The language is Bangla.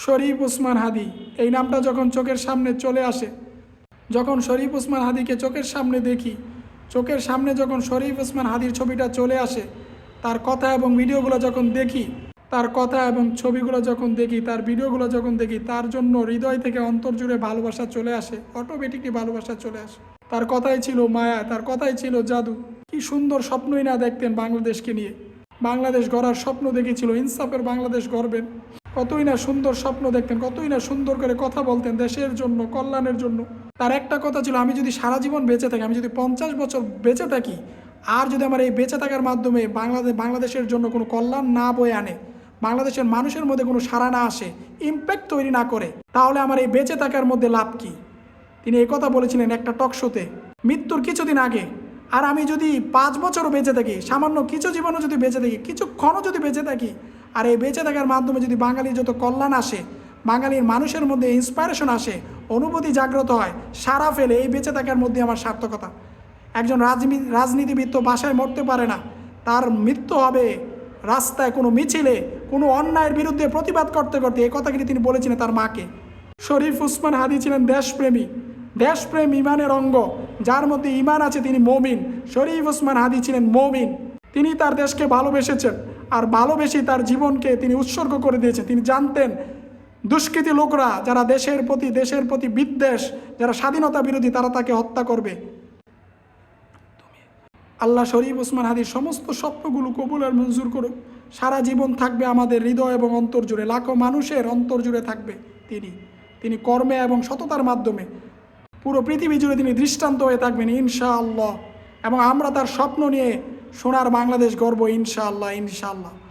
শরীফ ওসমান হাদি এই নামটা যখন চোখের সামনে চলে আসে, যখন শরীফ ওসমান হাদিকে চোখের সামনে দেখি, চোখের সামনে যখন শরীফ ওসমান হাদির ছবিটা চলে আসে, তার কথা এবং ভিডিওগুলো যখন দেখি, তার কথা এবং ছবিগুলো যখন দেখি, তার ভিডিওগুলো যখন দেখি, তার জন্য হৃদয় থেকে অন্তর জুড়ে ভালোবাসা চলে আসে, অটোমেটিকলি ভালোবাসা চলে আসে। তার কথাই ছিল মায়া, তার কথাই ছিল জাদু। কি সুন্দর স্বপ্নই না দেখতেন বাংলাদেশকে নিয়ে, বাংলাদেশ গড়ার স্বপ্ন দেখেছিল, ইনসাফের বাংলাদেশ গড়বেন। কতই না সুন্দর স্বপ্ন দেখতেন, কতই না সুন্দর করে কথা বলতেন দেশের জন্য, কল্যাণের জন্য। তার একটা কথা ছিল, আমি যদি সারা জীবন বেঁচে থাকি, আমি যদি 50 বছর বেঁচে থাকি, আর যদি আমার এই বেঁচে থাকার মাধ্যমে বাংলাদেশের জন্য কোনো কল্যাণ না বয়ে আনে, বাংলাদেশের মানুষের মধ্যে কোনো সাড়া না আসে, ইম্প্যাক্ট তৈরি না করে, তাহলে আমার এই বেঁচে থাকার মধ্যে লাভ কি? তিনি এই কথা বলেছিলেন একটা টক শোতে মৃত্যুর কিছুদিন আগে। আর আমি যদি 5 বছরও বেঁচে থাকি, সামান্য কিছু জীবনও যদি বেঁচে থাকি, কিছুক্ষণও যদি বেঁচে থাকি, আর এই বেঁচে থাকার মাধ্যমে যদি বাঙালির যত কল্যাণ আসে, বাঙালির মানুষের মধ্যে ইন্সপায়ারেশন আসে, অনুভূতি জাগ্রত হয়, সারা ফেলে, এই বেঁচে থাকার মধ্যে আমার সার্থকতা। একজন রাজনীতিবিদ তো বাসায় মরতে পারে না, তার মৃত্যু হবে রাস্তায়, কোনো মিছিলে, কোনো অন্যায়ের বিরুদ্ধে প্রতিবাদ করতে করতে। এই কথাগুলি তিনি বলেছিলেন তার মাকে। শরীফ ওসমান হাদি ছিলেন দেশপ্রেমী, দেশপ্রেম ইমানের অঙ্গ, যার মধ্যে ইমান আছে তিনি মমিন। শরীফ ওসমান হাদি ছিলেন মমিন। তিনি তার দেশকে ভালোবেসেছেন, আর ভালোবেসে তার জীবনকে তিনি উৎসর্গ করে দিয়েছেন। তিনি জানতেন দুষ্কৃতী লোকরা, যারা দেশের প্রতি বিদ্বেষ, যারা স্বাধীনতা বিরোধী, তারা তাকে হত্যা করবে। আল্লাহ শরীফ ওসমান হাদির সমস্ত স্বপ্নগুলো কবুল আর মঞ্জুর করুক। সারা জীবন থাকবে আমাদের হৃদয় এবং অন্তর জুড়ে, লাখো মানুষের অন্তর জুড়ে থাকবে তিনি কর্মে এবং সততার মাধ্যমে পুরো পৃথিবী জুড়ে তিনি দৃষ্টান্ত হয়ে থাকবেন ইনশাআল্লাহ। এবং আমরা তার স্বপ্ন নিয়ে সোনার বাংলাদেশ গড়ব ইনশাআল্লাহ।